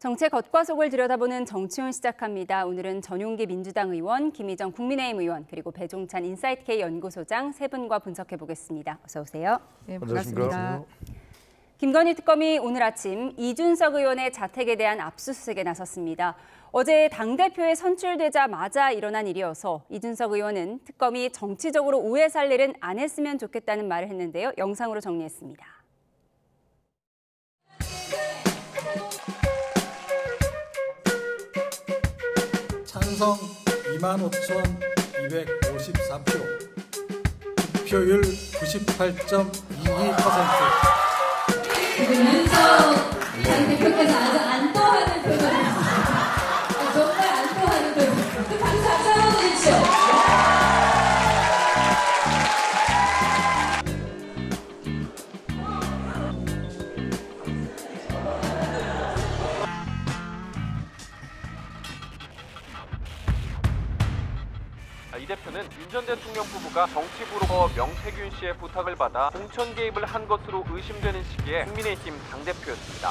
정책 겉과 속을 들여다보는 정치훈 시작합니다. 오늘은 전용기 민주당 의원, 김희정 국민의힘 의원, 그리고 배종찬 인사이트K 연구소장 세 분과 분석해보겠습니다. 어서 오세요. 네, 반갑습니다. 김건희 특검이 오늘 아침 이준석 의원의 자택에 대한 압수수색에 나섰습니다. 어제 당대표에 선출되자마자 일어난 일이어서 이준석 의원은 특검이 정치적으로 오해 살 일은 안 했으면 좋겠다는 말을 했는데요. 영상으로 정리했습니다. 찬성 25,254표, 득표율 98.22%. 지금 윤석 대표께서 아주 안떠하는 표정입니다. 정말 안떠하는 표정. 박수 한번 주십시오. 이 대표는 윤 전 대통령 부부가 정치부로 명태균 씨의 부탁을 받아 공천 개입을 한 것으로 의심되는 시기에 국민의힘 당대표였습니다.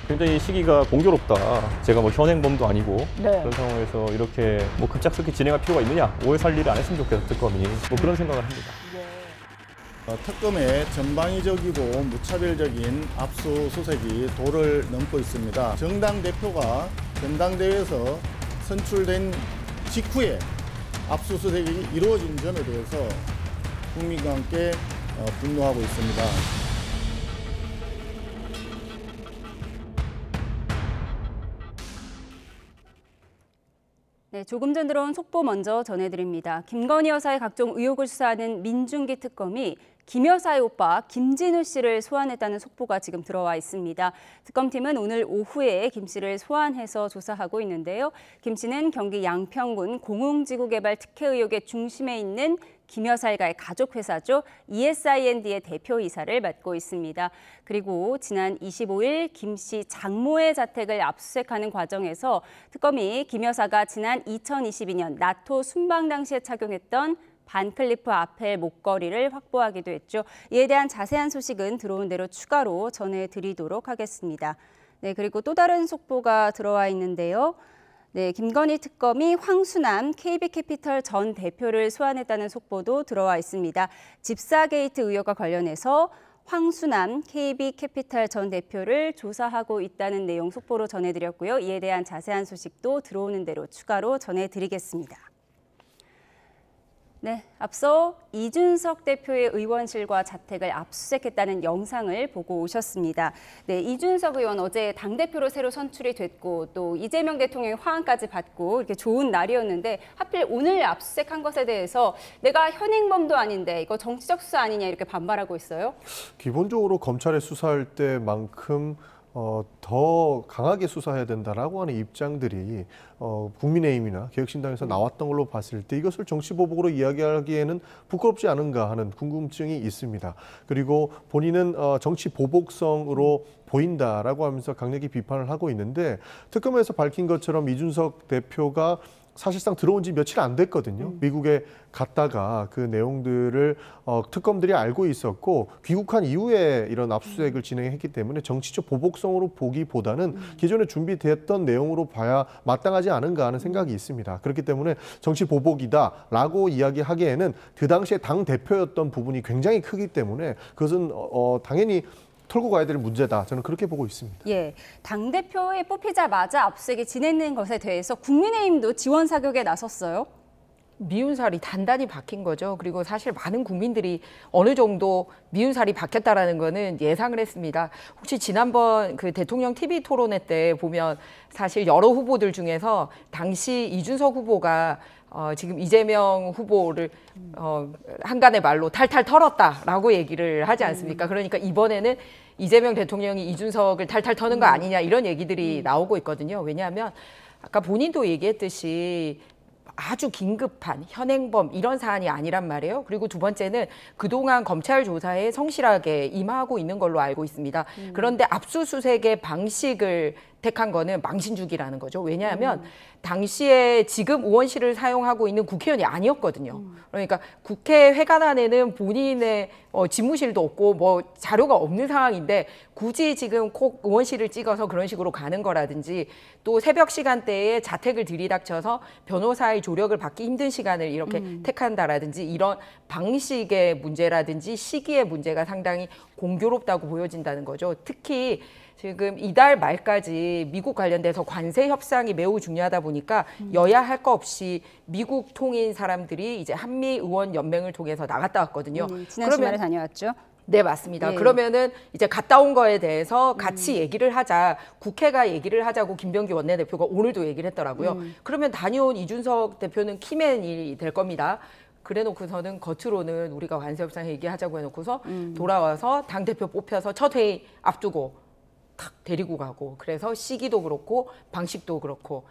굉장히 시기가 공교롭다. 제가 현행범도 아니고 네. 그런 상황에서 이렇게 급작스럽게 진행할 필요가 있느냐. 오해 살 일을 안 했으면 좋겠다, 특검이. 그런 생각을 합니다. 특검의 전방위적이고 무차별적인 압수수색이 도를 넘고 있습니다. 정당 대표가 전당대회에서 선출된 직후에 압수수색이 이루어진 점에 대해서 국민과 함께 분노하고 있습니다. 네, 조금 전 들어온 속보 먼저 전해드립니다. 김건희 여사의 각종 의혹을 수사하는 민중기 특검이 김 여사의 오빠 김진우 씨를 소환했다는 속보가 지금 들어와 있습니다. 특검팀은 오늘 오후에 김 씨를 소환해서 조사하고 있는데요. 김 씨는 경기 양평군 공흥지구 개발 특혜 의혹의 중심에 있는 김 여사 일가의 가족회사죠. ESIND의 대표이사를 맡고 있습니다. 그리고 지난 25일 김 씨 장모의 자택을 압수수색하는 과정에서 특검이 김 여사가 지난 2022년 나토 순방 당시에 착용했던 반클리프 아펠 목걸이를 확보하기도 했죠. 이에 대한 자세한 소식은 들어온 대로 추가로 전해드리도록 하겠습니다. 네, 그리고 또 다른 속보가 들어와 있는데요. 네, 김건희 특검이 황순남 KB캐피털 전 대표를 소환했다는 속보도 들어와 있습니다. 집사 게이트 의혹과 관련해서 황순남 KB캐피털 전 대표를 조사하고 있다는 내용 속보로 전해드렸고요. 이에 대한 자세한 소식도 들어오는 대로 추가로 전해드리겠습니다. 네, 앞서 이준석 대표의 의원실과 자택을 압수수색했다는 영상을 보고 오셨습니다. 네, 이준석 의원 어제 당대표로 새로 선출이 됐고 또 이재명 대통령의 화환까지 받고 이렇게 좋은 날이었는데 하필 오늘 압수수색한 것에 대해서 내가 현행범도 아닌데 이거 정치적 수사 아니냐 이렇게 반발하고 있어요. 기본적으로 검찰에 수사할 때만큼 더 강하게 수사해야 된다라고 하는 입장들이 국민의힘이나 개혁신당에서 나왔던 걸로 봤을 때 이것을 정치보복으로 이야기하기에는 부끄럽지 않은가 하는 궁금증이 있습니다. 그리고 본인은 정치보복성으로 보인다라고 하면서 강력히 비판을 하고 있는데 특검에서 밝힌 것처럼 이준석 대표가 사실상 들어온 지 며칠 안 됐거든요. 미국에 갔다가 그 내용들을 특검들이 알고 있었고 귀국한 이후에 이런 압수수색을 진행했기 때문에 정치적 보복성으로 보기보다는 기존에 준비됐던 내용으로 봐야 마땅하지 않은가 하는 생각이 있습니다. 그렇기 때문에 정치 보복이다라고 이야기하기에는 그 당시에 당 대표였던 부분이 굉장히 크기 때문에 그것은 당연히 털고 가야 될 문제다. 저는 그렇게 보고 있습니다. 예, 당대표에 뽑히자마자 압수수색이 진행된 것에 대해서 국민의힘도 지원 사격에 나섰어요. 미운 살이 단단히 박힌 거죠. 그리고 사실 많은 국민들이 어느 정도 미운 살이 박혔다라는 거는 예상을 했습니다. 혹시 지난번 그 대통령 TV 토론회 때 보면 사실 여러 후보들 중에서 당시 이준석 후보가 지금 이재명 후보를 한간의 말로 탈탈 털었다라고 얘기를 하지 않습니까? 그러니까 이번에는 이재명 대통령이 이준석을 탈탈 터는 거 아니냐 이런 얘기들이 나오고 있거든요. 왜냐하면 아까 본인도 얘기했듯이 아주 긴급한 현행범 이런 사안이 아니란 말이에요. 그리고 두 번째는 그동안 검찰 조사에 성실하게 임하고 있는 걸로 알고 있습니다. 그런데 압수수색의 방식을 택한 거는 망신주기라는 거죠. 왜냐하면 당시에 지금 의원실을 사용하고 있는 국회의원이 아니었거든요. 그러니까 국회 회관안에는 본인의 집무실도 없고 뭐 자료가 없는 상황인데 굳이 지금 꼭 의원실을 찍어서 그런 식으로 가는 거라든지 또 새벽 시간대에 자택을 들이닥쳐서 변호사의 조력을 받기 힘든 시간을 이렇게 택한다라든지 이런 방식의 문제라든지 시기의 문제가 상당히 공교롭다고 보여진다는 거죠. 특히 지금 이달 말까지 미국 관련돼서 관세 협상이 매우 중요하다 보니까 여야 할 거 없이 미국 통인 사람들이 이제 한미 의원 연맹을 통해서 나갔다 왔거든요. 지난 주말에 다녀왔죠. 네, 맞습니다. 예. 그러면은 이제 갔다 온 거에 대해서 같이 얘기를 하자, 국회가 얘기를 하자고 김병기 원내대표가 오늘도 얘기를 했더라고요. 그러면 다녀온 이준석 대표는 키맨이 될 겁니다. 그래 놓고서는 겉으로는 우리가 관세 협상 얘기하자고 해놓고서 돌아와서 당대표 뽑혀서 첫 회의 앞두고 탁 데리고 가고 그래서 시기도 그렇고 방식도 그렇고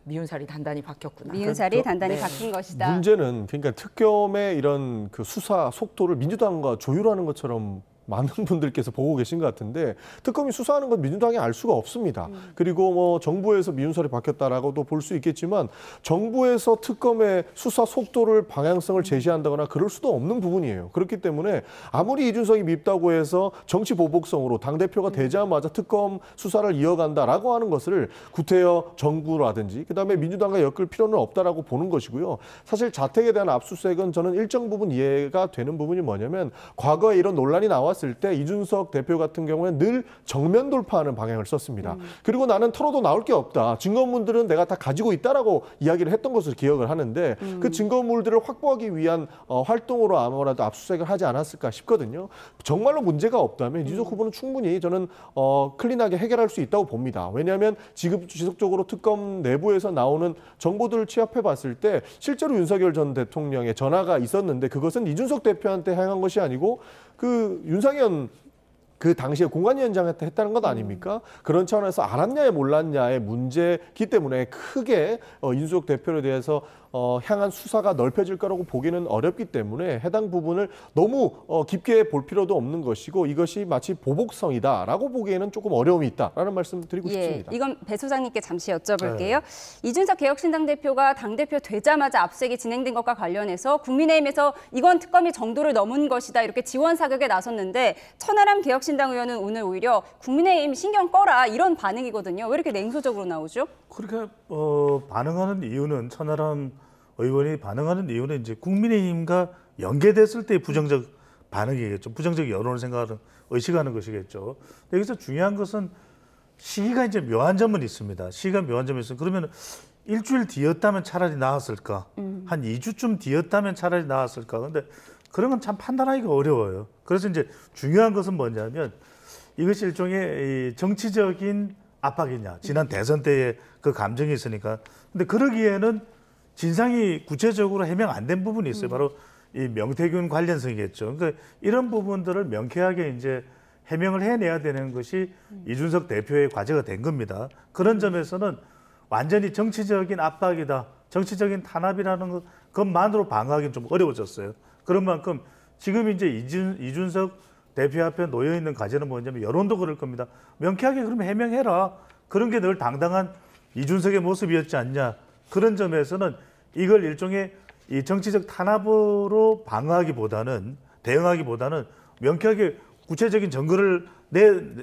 미운살이 단단히 박혔구나. 미운살이 단단히 박힌 것이다. 문제는 그러니까 특검의 이런 그 수사 속도를 민주당과 조율하는 것처럼 많은 분들께서 보고 계신 것 같은데 특검이 수사하는 건 민주당이 알 수가 없습니다. 그리고 뭐 정부에서 미운살이 박혔다라고도 볼 수 있겠지만 정부에서 특검의 수사 속도를 방향성을 제시한다거나 그럴 수도 없는 부분이에요. 그렇기 때문에 아무리 이준석이 밉다고 해서 정치 보복성으로 당대표가 되자마자 특검 수사를 이어간다라고 하는 것을 구태여 정부라든지 그다음에 민주당과 엮을 필요는 없다라고 보는 것이고요. 사실 자택에 대한 압수수색은 저는 일정 부분 이해가 되는 부분이 뭐냐면 과거에 이런 논란이 나왔을 때 이준석 대표 같은 경우는 늘 정면 돌파하는 방향을 썼습니다. 그리고 나는 털어도 나올 게 없다. 증거물들은 내가 다 가지고 있다라고 이야기를 했던 것을 기억을 하는데 그 증거물들을 확보하기 위한 활동으로 아무래도 압수수색을 하지 않았을까 싶거든요. 정말로 문제가 없다면 이준석 후보는 충분히 저는 클린하게 해결할 수 있다고 봅니다. 왜냐하면 지속적으로 특검 내부에서 나오는 정보들을 취합해 봤을 때 실제로 윤석열 전 대통령의 전화가 있었는데 그것은 이준석 대표한테 향한 것이 아니고 그 윤상현 그 당시에 공관위원장한테 했다는 것 아닙니까? 그런 차원에서 알았냐에 몰랐냐의 문제이기 때문에 크게 이준석 대표에 대해서 향한 수사가 넓혀질 거라고 보기는 어렵기 때문에 해당 부분을 너무 깊게 볼 필요도 없는 것이고 이것이 마치 보복성이다라고 보기에는 조금 어려움이 있다라는 말씀 드리고 싶습니다. 이건 배 소장님께 잠시 여쭤볼게요. 이준석 개혁신당 대표가 당대표 되자마자 압수수색이 진행된 것과 관련해서 국민의힘에서 이건 특검이 정도를 넘은 것이다 이렇게 지원 사격에 나섰는데 천하람 개혁신당 의원은 오늘 오히려 국민의힘 신경 꺼라 이런 반응이거든요. 왜 이렇게 냉소적으로 나오죠? 그렇게 반응하는 이유는 천하람 의원이 반응하는 이유는 이제 국민의힘과 연계됐을 때의 부정적 반응이겠죠. 부정적 여론을 생각하는 의식하는 것이겠죠. 여기서 중요한 것은 시기가 이제 묘한 점은 있습니다. 시기가 묘한 점이 있어요. 그러면 일주일 뒤였다면 차라리 나았을까? 한 2주쯤 뒤였다면 차라리 나았을까? 근데 그런 건 참 판단하기가 어려워요. 그래서 이제 중요한 것은 뭐냐면 이것이 일종의 정치적인 압박이냐. 지난 대선 때의 그 감정이 있으니까. 근데 그러기에는 진상이 구체적으로 해명 안 된 부분이 있어요. 바로 이 명태균 관련성이겠죠. 그러니까 이런 부분들을 명쾌하게 이제 해명을 해내야 되는 것이 이준석 대표의 과제가 된 겁니다. 그런 점에서는 완전히 정치적인 압박이다. 정치적인 탄압이라는 것만으로 방어하기는 좀 어려워졌어요. 그런 만큼 지금 이제 이준석 대표 앞에 놓여 있는 과제는 뭐냐면 여론도 그럴 겁니다. 명쾌하게 그러면 해명해라. 그런 게 늘 당당한 이준석의 모습이었지 않냐. 그런 점에서는 이걸 일종의 이 정치적 탄압으로 방어하기보다는 대응하기보다는 명쾌하게 구체적인 증거를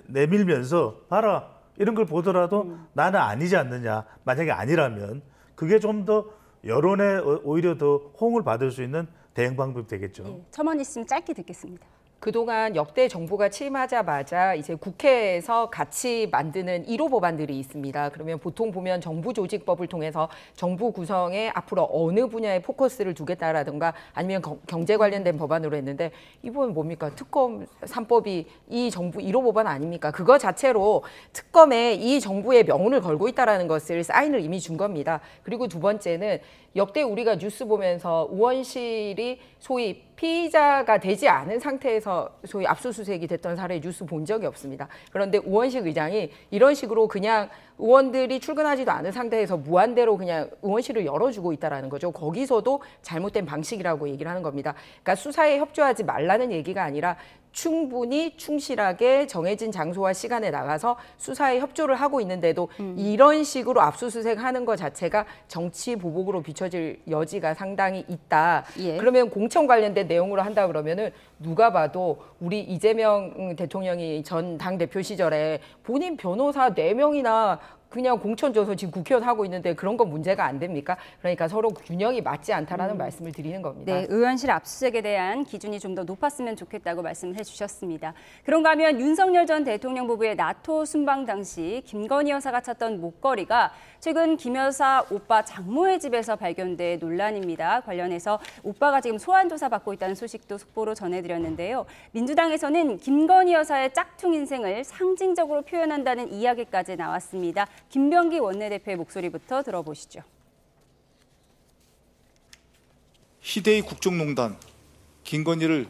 내밀면서 봐라. 이런 걸 보더라도 나는 아니지 않느냐. 만약에 아니라면 그게 좀 더 여론에 오히려 더 호응을 받을 수 있는 대응 방법이 되겠죠. 첨언 있으면 짧게 듣겠습니다. 그동안 역대 정부가 취임하자마자 이제 국회에서 같이 만드는 1호 법안들이 있습니다. 그러면 보통 보면 정부조직법을 통해서 정부 구성에 앞으로 어느 분야에 포커스를 두겠다라든가 아니면 경제 관련된 법안으로 했는데 이번은 뭡니까? 특검 3법이 이 정부 1호 법안 아닙니까? 그거 자체로 특검에 이 정부의 명운을 걸고 있다는 것을 사인을 이미 준 겁니다. 그리고 두 번째는 역대 우리가 뉴스 보면서 의원실이 소위 피의자가 되지 않은 상태에서 소위 압수수색이 됐던 사례 뉴스 본 적이 없습니다. 그런데 의원실 의장이 이런 식으로 그냥 의원들이 출근하지도 않은 상태에서 무한대로 그냥 의원실을 열어주고 있다는 거죠. 거기서도 잘못된 방식이라고 얘기를 하는 겁니다. 그러니까 수사에 협조하지 말라는 얘기가 아니라 충분히 충실하게 정해진 장소와 시간에 나가서 수사에 협조를 하고 있는데도 이런 식으로 압수수색하는 것 자체가 정치 보복으로 비춰질 여지가 상당히 있다. 예. 그러면 공천 관련된 내용으로 한다 그러면은 누가 봐도 우리 이재명 대통령이 전 당대표 시절에 본인 변호사 4명이나 그냥 공천 줘서 지금 국회의원 하고 있는데 그런 건 문제가 안 됩니까? 그러니까 서로 균형이 맞지 않다라는 말씀을 드리는 겁니다. 네, 의원실 압수수색에 대한 기준이 좀 더 높았으면 좋겠다고 말씀을 해주셨습니다. 그런가 하면 윤석열 전 대통령 부부의 나토 순방 당시 김건희 여사가 찾던 목걸이가 최근 김 여사 오빠 장모의 집에서 발견돼 논란입니다. 관련해서 오빠가 지금 소환 조사 받고 있다는 소식도 속보로 전해드렸는데요. 민주당에서는 김건희 여사의 짝퉁 인생을 상징적으로 표현한다는 이야기까지 나왔습니다. 김병기 원내대표의 목소리부터 들어보시죠. 희대의 국정농단 김건희를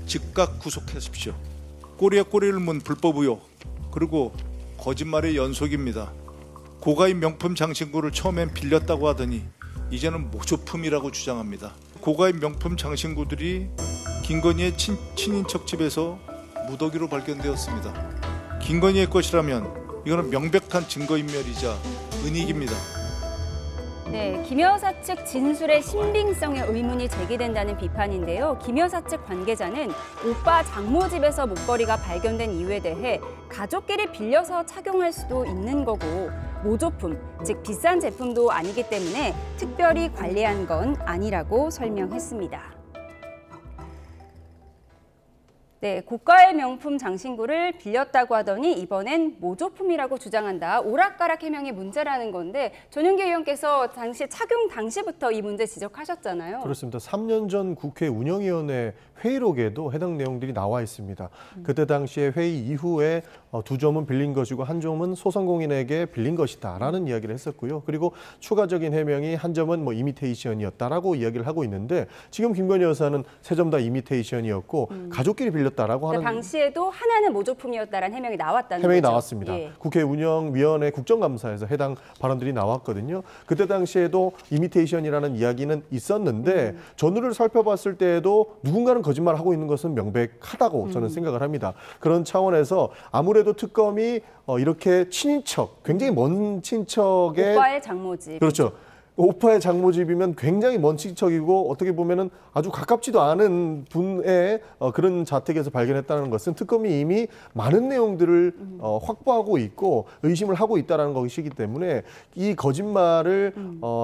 즉각 구속하십시오. 꼬리에 꼬리를 문 불법 의혹 그리고 거짓말의 연속입니다. 고가의 명품 장신구를 처음엔 빌렸다고 하더니 이제는 모조품이라고 주장합니다. 고가의 명품 장신구들이 김건희의 친인척 집에서 무더기로 발견되었습니다. 김건희의 것이라면 이거는 명백한 증거인멸이자 은닉입니다. 네, 김 여사 측 진술의 신빙성에 의문이 제기된다는 비판인데요. 김 여사 측 관계자는 오빠 장모 집에서 목걸이가 발견된 이유에 대해 가족끼리 빌려서 착용할 수도 있는 거고 모조품, 즉 비싼 제품도 아니기 때문에 특별히 관리한 건 아니라고 설명했습니다. 네, 고가의 명품 장신구를 빌렸다고 하더니 이번엔 모조품이라고 주장한다. 오락가락 해명이 문제라는 건데 전용기 의원께서 당시 착용 당시부터 이 문제 지적하셨잖아요. 그렇습니다. 3년 전 국회 운영위원회 회의록에도 해당 내용들이 나와 있습니다. 그때 당시에 회의 이후에 2점은 빌린 것이고 1점은 소상공인에게 빌린 것이다라는 이야기를 했었고요. 그리고 추가적인 해명이 1점은 뭐 이미테이션이었다라고 이야기를 하고 있는데 지금 김건희 여사는 3점 다 이미테이션이었고 가족끼리 빌렸다라고 하는 당시에도 하나는 모조품이었다라는 해명이 나왔다는 해명이 거죠. 나왔습니다. 예. 국회 운영위원회 국정감사에서 해당 발언들이 나왔거든요. 그때 당시에도 이미테이션이라는 이야기는 있었는데 전후를 살펴봤을 때에도 누군가는 거짓말하고 있는 것은 명백하다고 저는 생각을 합니다. 그런 차원에서 아무래도 특검이 이렇게 친인척, 굉장히 먼 친척의 오빠의 장모집. 그렇죠. 오빠의 장모집이면 굉장히 먼 친척이고 어떻게 보면은 아주 가깝지도 않은 분의 그런 자택에서 발견했다는 것은 특검이 이미 많은 내용들을 확보하고 있고 의심을 하고 있다는 것이기 때문에 이 거짓말을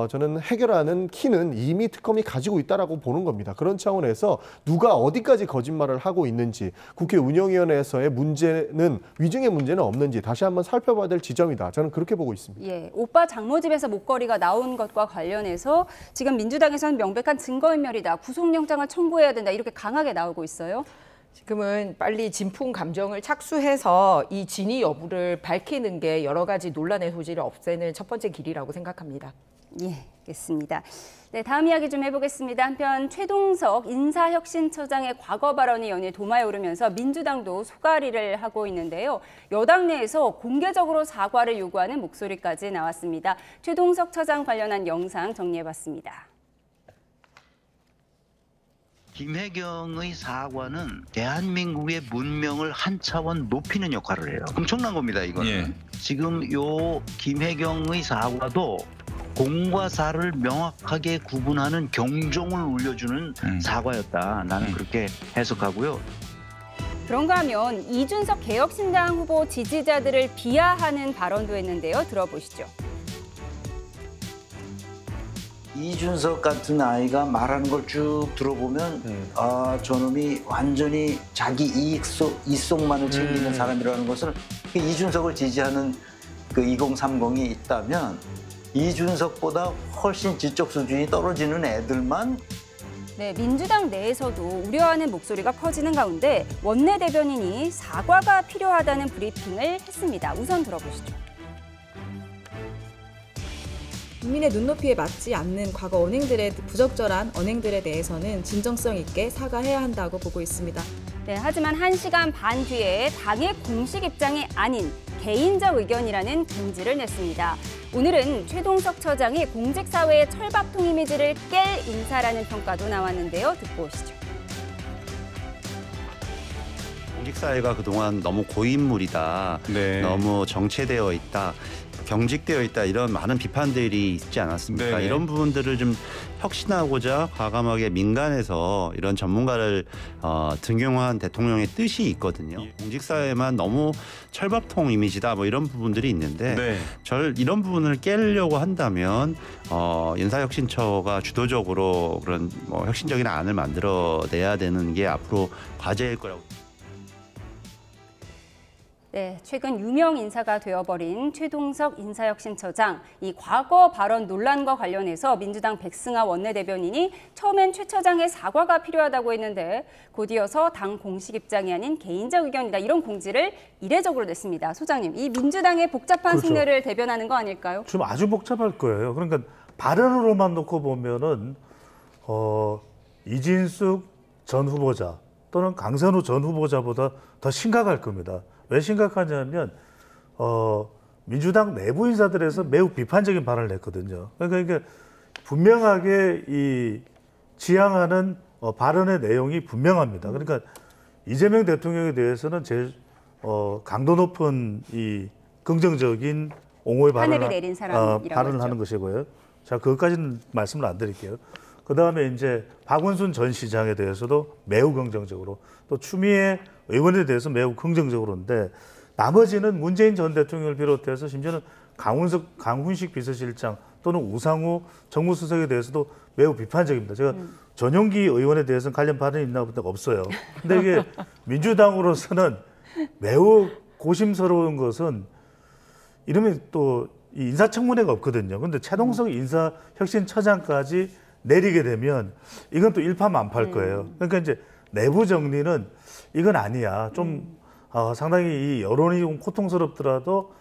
저는 해결하는 키는 이미 특검이 가지고 있다라고 보는 겁니다. 그런 차원에서 누가 어디까지 거짓말을 하고 있는지 국회 운영위원회에서의 문제는 위증의 문제는 없는지 다시 한번 살펴봐야 될 지점이다. 저는 그렇게 보고 있습니다. 예, 오빠 장모집에서 목걸이가 나온 것과 관련해서 지금 민주당에서는 명백한 증거인멸이다. 구속영장을 청구해야 된다. 이렇게 강하게 나오고 있어요. 지금은 빨리 진품 감정을 착수해서 이 진위 여부를 밝히는 게 여러 가지 논란의 소지를 없애는 첫 번째 길이라고 생각합니다. 예, 알겠습니다. 네, 다음 이야기 좀 해보겠습니다. 한편 최동석 인사혁신처장의 과거 발언이 연일 도마에 오르면서 민주당도 소가리를 하고 있는데요. 여당 내에서 공개적으로 사과를 요구하는 목소리까지 나왔습니다. 최동석 처장 관련한 영상 정리해봤습니다. 김혜경의 사과는 대한민국의 문명을 한 차원 높이는 역할을 해요. 엄청난 겁니다, 이거는. 예. 지금 요 김혜경의 사과도 공과 사를 명확하게 구분하는 경종을 울려주는 사과였다. 나는 그렇게 해석하고요. 그런가 하면 이준석 개혁신당 후보 지지자들을 비하하는 발언도 했는데요. 들어보시죠. 이준석 같은 아이가 말하는 걸 쭉 들어보면 아, 저놈이 완전히 자기 이속만을 챙기는 사람이라는 것을 이준석을 지지하는 그 2030이 있다면 이준석보다 훨씬 지적 수준이 떨어지는 애들만 네, 민주당 내에서도 우려하는 목소리가 커지는 가운데 원내대변인이 사과가 필요하다는 브리핑을 했습니다. 우선 들어보시죠. 국민의 눈높이에 맞지 않는 과거 언행들의 부적절한 언행들에 대해서는 진정성 있게 사과해야 한다고 보고 있습니다. 네, 하지만 1시간 반 뒤에 당의 공식 입장이 아닌 개인적 의견이라는 긍지를 냈습니다. 오늘은 최동석 처장이 공직사회의 철밥통 이미지를 깰 인사라는 평가도 나왔는데요. 듣고 오시죠. 공직 사회가 그동안 너무 고인물이다, 너무 정체되어 있다, 경직되어 있다 이런 많은 비판들이 있지 않았습니까? 네네. 이런 부분들을 좀 혁신하고자 과감하게 민간에서 이런 전문가를 등용한 대통령의 뜻이 있거든요. 공직 사회만 너무 철밥통 이미지다 뭐 이런 부분들이 있는데 이런 부분을 깨려고 한다면 인사혁신처가 주도적으로 그런 뭐 혁신적인 안을 만들어내야 되는 게 앞으로 과제일 거라고. 네, 최근 유명 인사가 되어버린 최동석 인사혁신처장, 이 과거 발언 논란과 관련해서 민주당 백승하 원내대변인이 처음엔 최 처장의 사과가 필요하다고 했는데 곧이어서 당 공식 입장이 아닌 개인적 의견이다 이런 공지를 이례적으로 냈습니다. 소장님, 이 민주당의 복잡한 그렇죠. 속내를 대변하는 거 아닐까요? 좀 아주 복잡할 거예요. 그러니까 발언으로만 놓고 보면은 이진숙 전 후보자 또는 강선우 전 후보자보다 더 심각할 겁니다. 왜 심각하냐면 민주당 내부 인사들에서 매우 비판적인 발언을 냈거든요. 그러니까 이게 분명하게 이 지향하는 발언의 내용이 분명합니다. 그러니까 이재명 대통령에 대해서는 제일 강도 높은 이 긍정적인 옹호의 하늘이 내린 사람이라고 발언을 했죠. 하는 것이고요. 자, 그것까지는 말씀을 안 드릴게요. 그 다음에 이제 박원순 전 시장에 대해서도 매우 긍정적으로, 또 추미애 의원에 대해서 매우 긍정적으로인데, 나머지는 문재인 전 대통령을 비롯해서 심지어는 강훈식 비서실장 또는 우상호 정무수석에 대해서도 매우 비판적입니다. 제가 전용기 의원에 대해서는 관련 발언이 있나 보다 없어요. 근데 이게 민주당으로서는 매우 고심스러운 것은 이러면 또 이 인사청문회가 없거든요. 근데 최동석 인사혁신처장까지 내리게 되면 이건 또 일파만파일 거예요. 그러니까 이제 내부 정리는 이건 아니야. 좀 상당히 이 여론이 좀 고통스럽더라도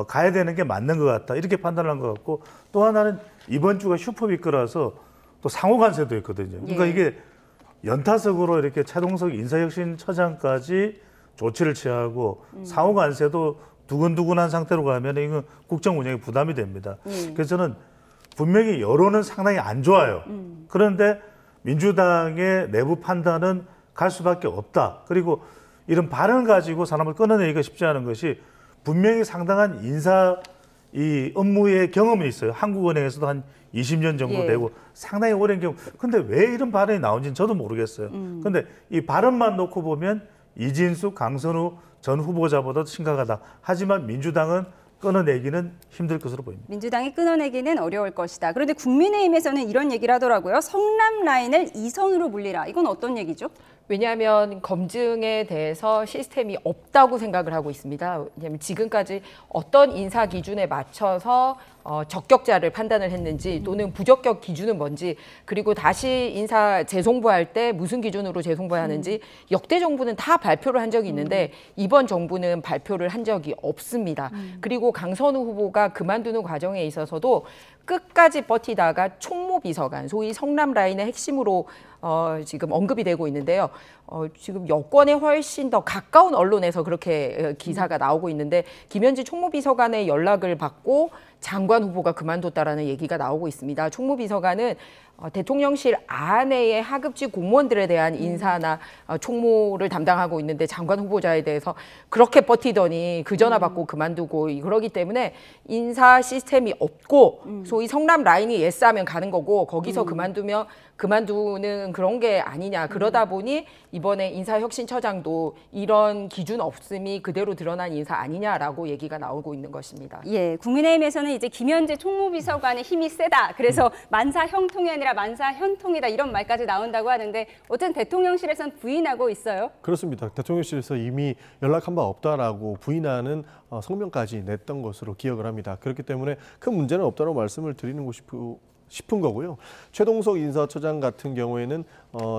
가야 되는 게 맞는 것 같다. 이렇게 판단을 한 것 같고, 또 하나는 이번 주가 슈퍼위크라서 또 상호간세도 있거든요. 그러니까 이게 연타석으로 이렇게 최동석 인사혁신처장까지 조치를 취하고 상호간세도 두근두근한 상태로 가면 이건 국정 운영에 부담이 됩니다. 그래서 저는 분명히 여론은 상당히 안 좋아요. 그런데 민주당의 내부 판단은 갈 수밖에 없다. 그리고 이런 발언 가지고 사람을 끊어내기가 쉽지 않은 것이 분명히 상당한 인사 이 업무의 경험이 있어요. 한국은행에서도 한 20년 정도 되고 상당히 오랜 경험. 근데 왜 이런 발언이 나온지는 저도 모르겠어요. 근데 이 발언만 놓고 보면 이진숙, 강선우 전 후보자보다 심각하다. 하지만 민주당은 끊어내기는 힘들 것으로 보입니다. 민주당이 끊어내기는 어려울 것이다. 그런데 국민의힘에서는 이런 얘기를 하더라고요. 성남 라인을 이선으로 물리라. 이건 어떤 얘기죠? 왜냐하면 검증에 대해서 시스템이 없다고 생각을 하고 있습니다. 왜냐하면 지금까지 어떤 인사 기준에 맞춰서 적격자를 판단을 했는지 또는 부적격 기준은 뭔지, 그리고 다시 인사 재송부할 때 무슨 기준으로 재송부하는지 역대 정부는 다 발표를 한 적이 있는데 이번 정부는 발표를 한 적이 없습니다. 그리고 강선우 후보가 그만두는 과정에 있어서도 끝까지 버티다가 총무비서관, 소위 성남 라인의 핵심으로 지금 언급이 되고 있는데요. 지금 여권에 훨씬 더 가까운 언론에서 그렇게 기사가 나오고 있는데, 김현지 총무비서관의 연락을 받고 장관 후보가 그만뒀다라는 얘기가 나오고 있습니다. 총무비서관은 대통령실 안에의 하급직 공무원들에 대한 인사나 총무를 담당하고 있는데, 장관 후보자에 대해서 그렇게 버티더니 그 전화 받고 그만두고, 그러기 때문에 인사 시스템이 없고 소위 성남 라인이 예스하면 가는 거고, 거기서 그만두는 그런 게 아니냐. 그러다 보니 이번에 인사혁신처장도 이런 기준 없음이 그대로 드러난 인사 아니냐라고 얘기가 나오고 있는 것입니다. 예, 국민의힘에서는 이제 김현재 총무비서관의 힘이 세다. 그래서 만사형통이 아니라 만사현통이다. 이런 말까지 나온다고 하는데, 어쨌든 대통령실에서는 부인하고 있어요. 그렇습니다. 대통령실에서 이미 연락한 바 없다라고 부인하는 성명까지 냈던 것으로 기억을 합니다. 그렇기 때문에 큰 문제는 없다고 말씀을 드리는 싶은 거고요. 최동석 인사처장 같은 경우에는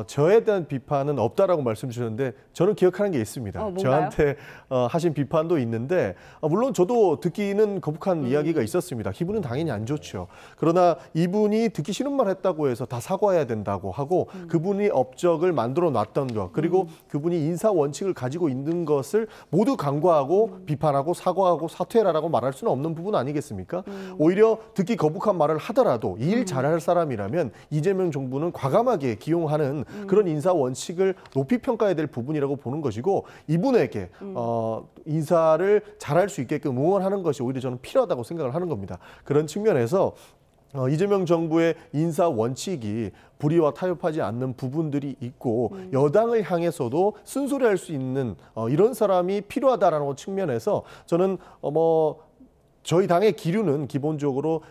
저에 대한 비판은 없다라고 말씀 주셨는데, 저는 기억하는 게 있습니다. 저한테 하신 비판도 있는데, 물론 저도 듣기는 거북한 이야기가 있었습니다. 기분은 당연히 안 좋죠. 그러나 이분이 듣기 싫은 말 했다고 해서 다 사과해야 된다고 하고, 그분이 업적을 만들어 놨던 것, 그리고 그분이 인사 원칙을 가지고 있는 것을 모두 간과하고 비판하고 사과하고 사퇴해라라고 말할 수는 없는 부분 아니겠습니까? 오히려 듣기 거북한 말을 하더라도 일 잘할 사람이라면 이재명 정부는 과감하게 기용하는 하는 그런 인사 원칙을 높이 평가해야 될 부분이라고 보는 것이고 이분에게 인사를 잘할 수 있게끔 응원하는 것이 오히려 저는 필요하다고 생각을 하는 겁니다. 그런 측면에서 이재명 정부의 인사 원칙이 불의와 타협하지 않는 부분들이 있고 여당을 향해서도 쓴소리할 수 있는 이런 사람이 필요하다라는 측면에서 저는 저희 당의 기류는 기본적으로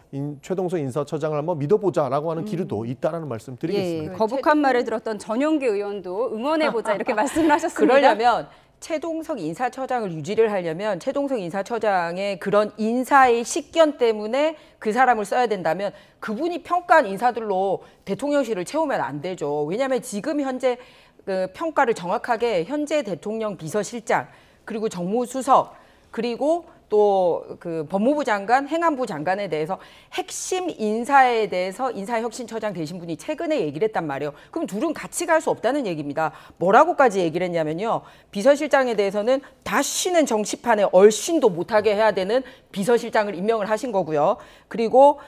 최동석 인사처장을 한번 믿어보자라고 하는 기류도 있다라는 말씀 드리겠습니다. 예, 거북한 말을 들었던 전용기 의원도 응원해보자 이렇게 말씀을 하셨습니다. 그러려면 최동석 인사처장을 유지를 하려면 최동석 인사처장의 그런 인사의 식견 때문에 그 사람을 써야 된다면 그분이 평가한 인사들로 대통령실을 채우면 안 되죠. 왜냐하면 지금 현재 그 평가를 정확하게 현재 대통령 비서실장 그리고 정무수석 그리고 또 그 법무부 장관, 행안부 장관에 대해서 핵심 인사에 대해서 인사혁신처장 되신 분이 최근에 얘기를 했단 말이에요. 그럼 둘은 같이 갈 수 없다는 얘기입니다. 뭐라고까지 얘기를 했냐면요. 비서실장에 대해서는 다시는 정치판에 얼씬도 못하게 해야 되는 비서실장을 임명을 하신 거고요. 그리고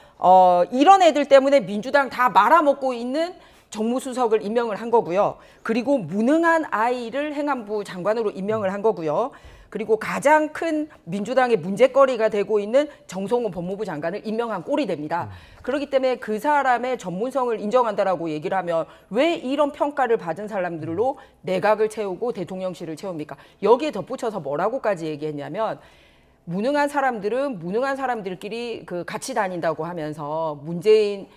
이런 애들 때문에 민주당 다 말아먹고 있는 정무수석을 임명을 한 거고요. 그리고 무능한 아이를 행안부 장관으로 임명을 한 거고요. 그리고 가장 큰 민주당의 문제거리가 되고 있는 정성호 법무부 장관을 임명한 꼴이 됩니다. 그렇기 때문에 그 사람의 전문성을 인정한다라고 얘기를 하면 왜 이런 평가를 받은 사람들로 내각을 채우고 대통령실을 채웁니까? 여기에 덧붙여서 뭐라고까지 얘기했냐면 무능한 사람들은 무능한 사람들끼리 그 같이 다닌다고 하면서 문재인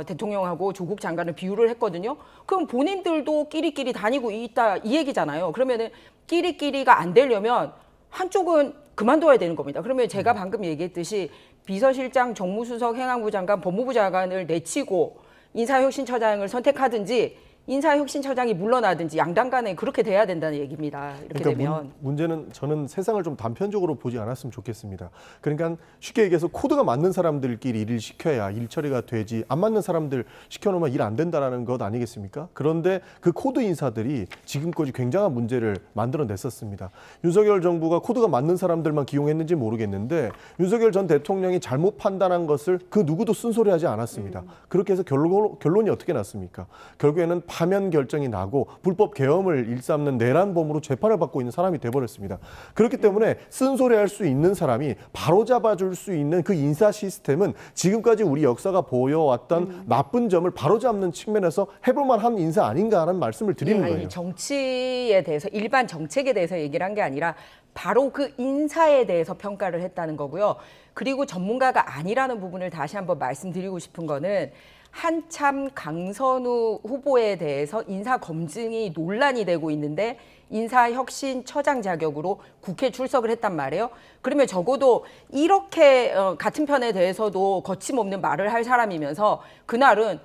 대통령하고 조국 장관을 비유를 했거든요. 그럼 본인들도 끼리끼리 다니고 있다 이 얘기잖아요. 그러면은 끼리끼리가 안 되려면 한쪽은 그만둬야 되는 겁니다. 그러면 제가 방금 얘기했듯이 비서실장, 정무수석, 행안부 장관, 법무부 장관을 내치고 인사혁신처장을 선택하든지 인사혁신처장이 물러나든지 양당 간에 그렇게 돼야 된다는 얘기입니다. 이렇게 그러니까 되면. 문제는 저는 세상을 좀 단편적으로 보지 않았으면 좋겠습니다. 그러니까 쉽게 얘기해서 코드가 맞는 사람들끼리 일을 시켜야 일 처리가 되지 안 맞는 사람들 시켜놓으면 일 안 된다는 것 아니겠습니까? 그런데 그 코드 인사들이 지금까지 굉장한 문제를 만들어냈었습니다. 윤석열 정부가 코드가 맞는 사람들만 기용했는지 모르겠는데 윤석열 전 대통령이 잘못 판단한 것을 그 누구도 쓴소리하지 않았습니다. 그렇게 해서 결론이 어떻게 났습니까? 결국에는 파면 결정이 나고 불법 계엄을 일삼는 내란범으로 재판을 받고 있는 사람이 돼버렸습니다. 그렇기 때문에 쓴소리할 수 있는 사람이 바로잡아줄 수 있는 그 인사 시스템은 지금까지 우리 역사가 보여왔던 나쁜 점을 바로잡는 측면에서 해볼만한 인사 아닌가 하는 말씀을 드리는 거예요. 정치에 대해서 일반 정책에 대해서 얘기를 한 게 아니라 바로 그 인사에 대해서 평가를 했다는 거고요. 그리고 전문가가 아니라는 부분을 다시 한번 말씀드리고 싶은 거는 한참 강선우 후보에 대해서 인사 검증이 논란이 되고 있는데 인사혁신처장 자격으로 국회 출석을 했단 말이에요. 그러면 적어도 이렇게 같은 편에 대해서도 거침없는 말을 할 사람이면서 그날은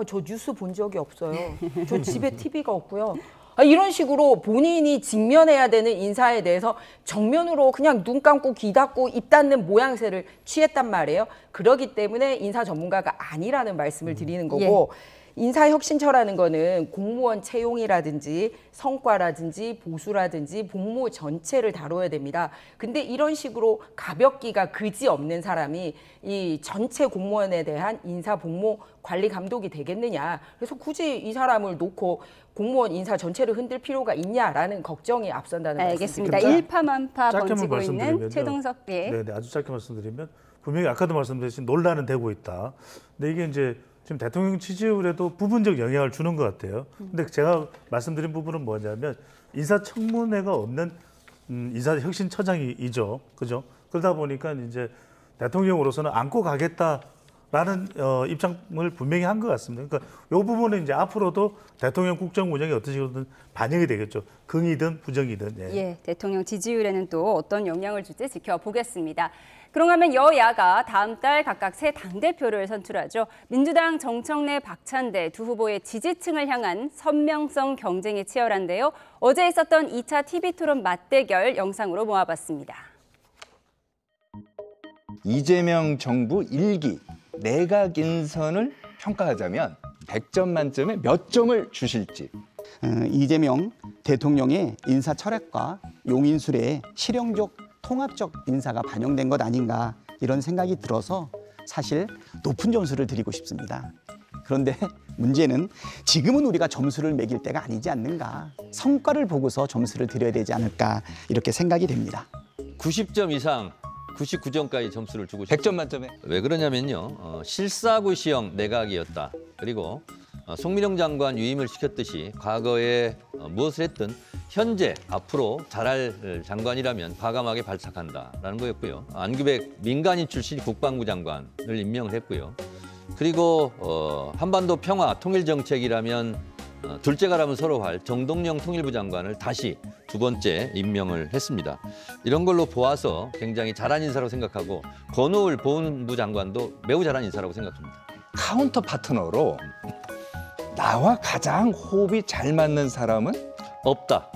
저 뉴스 본 적이 없어요. 저 집에 TV가 없고요. 이런 식으로 본인이 직면해야 되는 인사에 대해서 정면으로 그냥 눈 감고 귀 닫고 입 닫는 모양새를 취했단 말이에요. 그렇기 때문에 인사 전문가가 아니라는 말씀을 드리는 거고 인사혁신처라는 거는 공무원 채용이라든지 성과라든지 보수라든지 복무 전체를 다뤄야 됩니다. 근데 이런 식으로 가볍기가 그지없는 사람이 이 전체 공무원에 대한 인사 복무 관리 감독이 되겠느냐. 그래서 굳이 이 사람을 놓고 공무원 인사 전체를 흔들 필요가 있냐라는 걱정이 앞선다는 알겠습니다. 말씀입니다. 일파만파 번지고 있는 최동석. 네, 아주 짧게 말씀드리면 분명히 아까도 말씀드렸듯이 논란은 되고 있다. 근데 이게 이제 지금 대통령 지지율에도 부분적 영향을 주는 것 같아요. 근데 제가 말씀드린 부분은 뭐냐면 인사청문회가 없는 인사혁신처장이죠. 그죠? 그러다 보니까 이제 대통령으로서는 안고 가겠다라는 입장을 분명히 한 것 같습니다. 그러니까 이 부분은 이제 앞으로도 대통령 국정 운영이 어떤 식으로든 반영이 되겠죠. 긍이든 부정이든. 예, 대통령 지지율에는 또 어떤 영향을 줄지 지켜보겠습니다. 그런가 하면 여야가 다음 달 각각 새 당대표를 선출하죠. 민주당 정청래, 박찬대 두 후보의 지지층을 향한 선명성 경쟁이 치열한데요. 어제 있었던 2차 TV토론 맞대결 영상으로 모아봤습니다. 이재명 정부 1기 내각 인선을 평가하자면 100점 만점에 몇 점을 주실지. 이재명 대통령의 인사 철학과 용인술의 실용적 통합적 인사가 반영된 것 아닌가 이런 생각이 들어서 사실 높은 점수를 드리고 싶습니다. 그런데 문제는 지금은 우리가 점수를 매길 때가 아니지 않는가. 성과를 보고서 점수를 드려야 되지 않을까 이렇게 생각이 됩니다. 90점 이상 99점까지 점수를 주고 싶습니다. 100점 만점에? 왜 그러냐면요. 실사구시형 내각이었다. 그리고 송민영 장관 유임을 시켰듯이 과거에 무엇을 했든 현재 앞으로 잘할 장관이라면 과감하게 발탁한다라는 거였고요. 안규백 민간인 출신 국방부 장관을 임명을 했고요. 그리고 한반도 평화 통일 정책이라면 둘째가라면 서로 할 정동영 통일부 장관을 다시 두 번째 임명을 했습니다. 이런 걸로 보아서 굉장히 잘한 인사라고 생각하고 권오을 보훈부 장관도 매우 잘한 인사라고 생각합니다. 카운터 파트너로 나와 가장 호흡이 잘 맞는 사람은? 없다.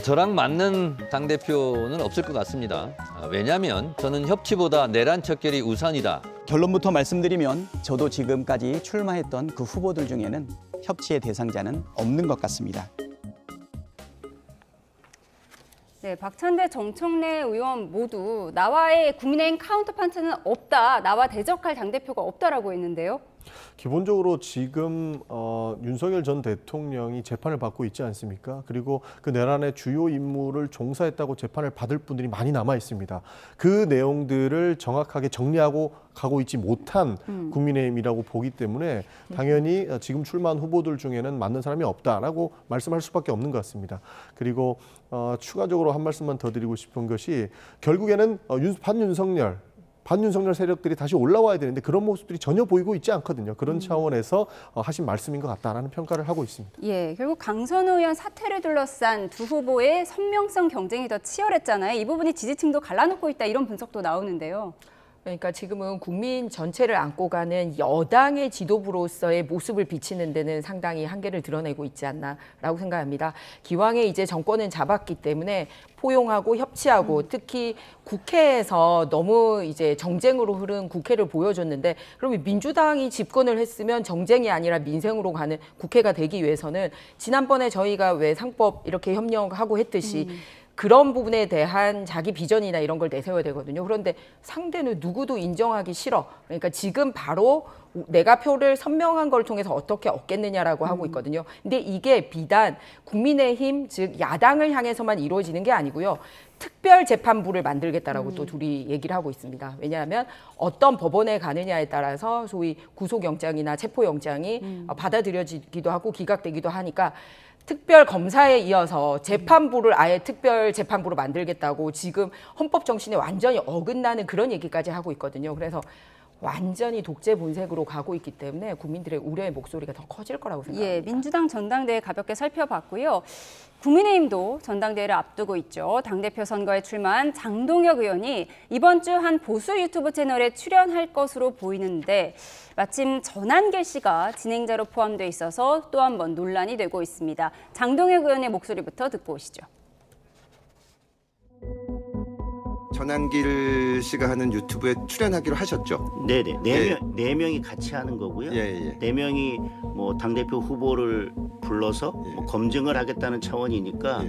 저랑 맞는 당대표는 없을 것 같습니다. 왜냐하면 저는 협치보다 내란 척결이 우선이다. 결론부터 말씀드리면 저도 지금까지 출마했던 그 후보들 중에는 협치의 대상자는 없는 것 같습니다. 네, 박찬대, 정청래 의원 모두 나와의 국민의힘 카운터파트는 없다, 나와 대적할 당대표가 없다라고 했는데요. 기본적으로 지금 윤석열 전 대통령이 재판을 받고 있지 않습니까? 그리고 그 내란의 주요 임무를 종사했다고 재판을 받을 분들이 많이 남아 있습니다. 그 내용들을 정확하게 정리하고 가고 있지 못한 국민의힘이라고 보기 때문에 당연히 지금 출마한 후보들 중에는 맞는 사람이 없다라고 말씀할 수밖에 없는 것 같습니다. 그리고 추가적으로 한 말씀만 더 드리고 싶은 것이 결국에는 반윤석열 세력들이 다시 올라와야 되는데 그런 모습들이 전혀 보이고 있지 않거든요. 그런 차원에서 하신 말씀인 것 같다라는 평가를 하고 있습니다. 예, 결국 강선우 의원 사퇴를 둘러싼 두 후보의 선명성 경쟁이 더 치열했잖아요. 이 부분이 지지층도 갈라놓고 있다 이런 분석도 나오는데요. 그러니까 지금은 국민 전체를 안고 가는 여당의 지도부로서의 모습을 비치는 데는 상당히 한계를 드러내고 있지 않나라고 생각합니다. 기왕에 이제 정권은 잡았기 때문에 포용하고 협치하고 특히 국회에서 너무 이제 정쟁으로 흐른 국회를 보여줬는데 그러면 민주당이 집권을 했으면 정쟁이 아니라 민생으로 가는 국회가 되기 위해서는 지난번에 저희가 왜 상법 이렇게 협력하고 했듯이 그런 부분에 대한 자기 비전이나 이런 걸 내세워야 되거든요. 그런데 상대는 누구도 인정하기 싫어. 그러니까 지금 바로 내가 표를 선명한 걸 통해서 어떻게 얻겠느냐라고 하고 있거든요. 근데 이게 비단 국민의힘, 즉 야당을 향해서만 이루어지는 게 아니고요. 특별재판부를 만들겠다라고 또 둘이 얘기를 하고 있습니다. 왜냐하면 어떤 법원에 가느냐에 따라서 소위 구속영장이나 체포영장이 받아들여지기도 하고 기각되기도 하니까 특별검사에 이어서 재판부를 아예 특별재판부로 만들겠다고 지금 헌법 정신에 완전히 어긋나는 그런 얘기까지 하고 있거든요. 그래서 완전히 독재 본색으로 가고 있기 때문에 국민들의 우려의 목소리가 더 커질 거라고 생각합니다. 예, 민주당 전당대회 가볍게 살펴봤고요. 국민의힘도 전당대회를 앞두고 있죠. 당대표 선거에 출마한 장동혁 의원이 이번 주 한 보수 유튜브 채널에 출연할 것으로 보이는데 마침 전한길 씨가 진행자로 포함돼 있어서 또 한 번 논란이 되고 있습니다. 장동혁 의원의 목소리부터 듣고 오시죠. 전한길 씨가 하는 유튜브에 출연하기로 하셨죠? 네네. 네 명이 같이 하는 거고요. 네 명이 뭐 당대표 후보를 불러서 뭐 검증을 하겠다는 차원이니까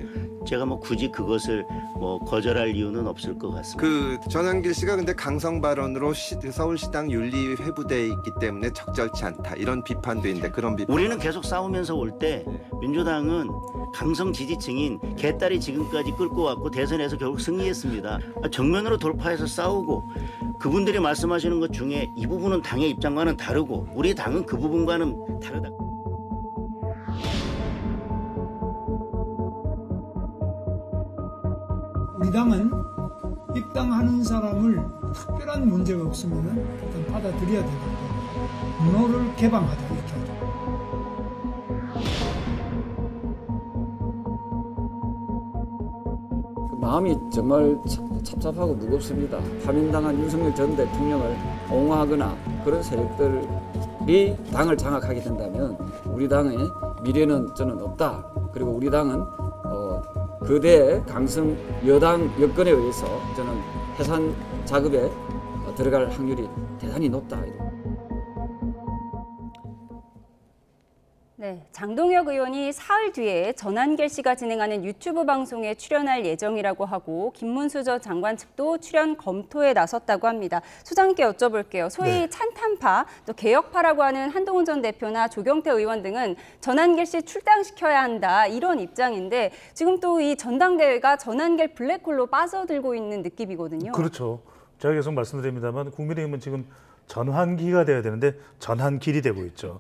제가 뭐 굳이 그것을 뭐 거절할 이유는 없을 것 같습니다. 그 전한길 씨가 근데 강성 발언으로 서울시당 윤리 회부돼 있기 때문에 적절치 않다 이런 비판도 있는데 그런 비판. 우리는 계속 싸우면서 올 때 민주당은 강성 지지층인 개딸이 지금까지 끌고 왔고 대선에서 결국 승리했습니다. 정면으로 돌파해서 싸우고 그분들이 말씀하시는 것 중에 이 부분은 당의 입장과는 다르고 우리 당은 그 부분과는 다르다. 우리 당은 입당하는 사람을 특별한 문제가 없으면 일단 받아들여야 되고 문호를 개방하자 이렇게 하죠. 마음이 정말 찹찹하고 무겁습니다. 파면당한 윤석열 전 대통령을 옹호하거나 그런 세력들이 당을 장악하게 된다면 우리 당의 미래는 저는 없다. 그리고 우리 당은 거대 강성 여당 여건에 의해서 저는 해산 작업에 들어갈 확률이 대단히 높다. 네, 장동혁 의원이 사흘 뒤에 전한길 씨가 진행하는 유튜브 방송에 출연할 예정이라고 하고 김문수 전 장관 측도 출연 검토에 나섰다고 합니다. 소장님께 여쭤볼게요. 소위 찬탄파, 또 개혁파라고 하는 한동훈 전 대표나 조경태 의원 등은 전한길 씨 출당시켜야 한다 이런 입장인데 지금 또 이 전당대회가 전한길 블랙홀로 빠져들고 있는 느낌이거든요. 그렇죠. 제가 계속 말씀드립니다만 국민의힘은 지금 전환기가 돼야 되는데 전환길이 되고 있죠.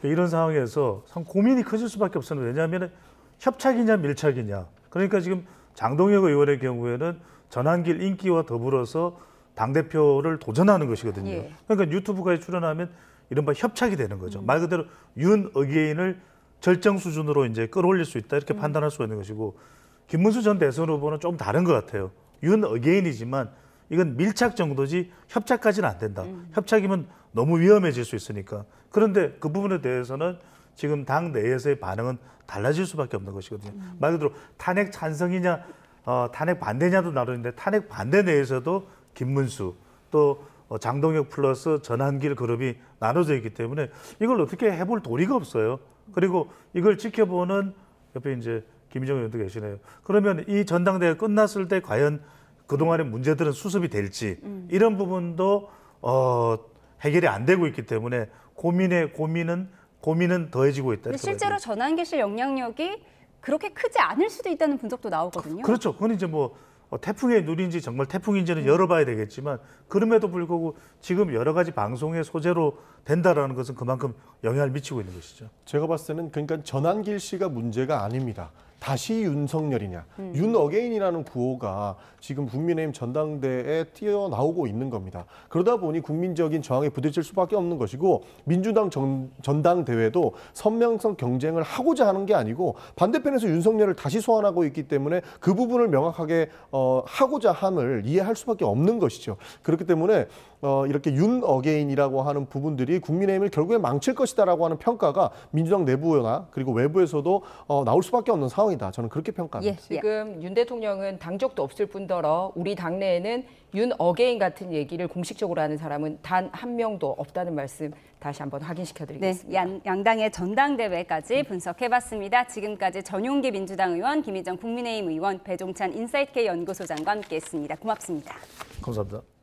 이런 상황에서 참 고민이 커질 수밖에 없습니다. 왜냐하면 협착이냐 밀착이냐. 그러니까 지금 장동혁 의원의 경우에는 전환길 인기와 더불어서 당대표를 도전하는 것이거든요. 예. 그러니까 유튜브까지 출연하면 이른바 협착이 되는 거죠. 말 그대로 윤 어게인을 절정 수준으로 이제 끌어올릴 수 있다 이렇게 판단할 수 있는 것이고 김문수 전 대선 후보는 좀 다른 것 같아요. 윤 어게인이지만 이건 밀착 정도지 협착까지는 안 된다. 협착이면 너무 위험해질 수 있으니까. 그런데 그 부분에 대해서는 지금 당 내에서의 반응은 달라질 수밖에 없는 것이거든요. 말 그대로 탄핵 찬성이냐 탄핵 반대냐도 나누는데 탄핵 반대 내에서도 김문수 또 장동혁 플러스 전한길 그룹이 나눠져 있기 때문에 이걸 어떻게 해볼 도리가 없어요. 그리고 이걸 지켜보는 옆에 이제 김희정 의원도 계시네요. 그러면 이 전당대회가 끝났을 때 과연 그동안의 문제들은 수습이 될지 이런 부분도 해결이 안 되고 있기 때문에 고민은 더해지고 있다. 근데 실제로 전한길 씨 영향력이 그렇게 크지 않을 수도 있다는 분석도 나오거든요. 그렇죠. 그건 이제 뭐 태풍의 눈인지 정말 태풍인지는 열어봐야 되겠지만 그럼에도 불구하고 지금 여러 가지 방송의 소재로 된다라는 것은 그만큼 영향을 미치고 있는 것이죠. 제가 봤을 때는 그러니까 전한길 씨가 문제가 아닙니다. 다시 윤석열이냐. 윤 어게인이라는 구호가 지금 국민의힘 전당대회에 튀어나오고 있는 겁니다. 그러다 보니 국민적인 저항에 부딪힐 수밖에 없는 것이고 민주당 전당대회도 선명성 경쟁을 하고자 하는 게 아니고 반대편에서 윤석열을 다시 소환하고 있기 때문에 그 부분을 명확하게 하고자 함을 이해할 수밖에 없는 것이죠. 그렇기 때문에 이렇게 윤 어게인이라고 하는 부분들이 국민의힘을 결국에 망칠 것이다라고 하는 평가가 민주당 내부나 그리고 외부에서도 나올 수밖에 없는 상황이다. 저는 그렇게 평가합니다. 지금 윤 대통령은 당적도 없을 뿐더러 우리 당내에는 윤 어게인 같은 얘기를 공식적으로 하는 사람은 단 한 명도 없다는 말씀 다시 한번 확인시켜드리겠습니다. 네, 양당의 전당대회까지 분석해봤습니다. 지금까지 전용기 민주당 의원, 김희정 국민의힘 의원, 배종찬 인사이트K 연구소장과 함께했습니다. 고맙습니다. 감사합니다.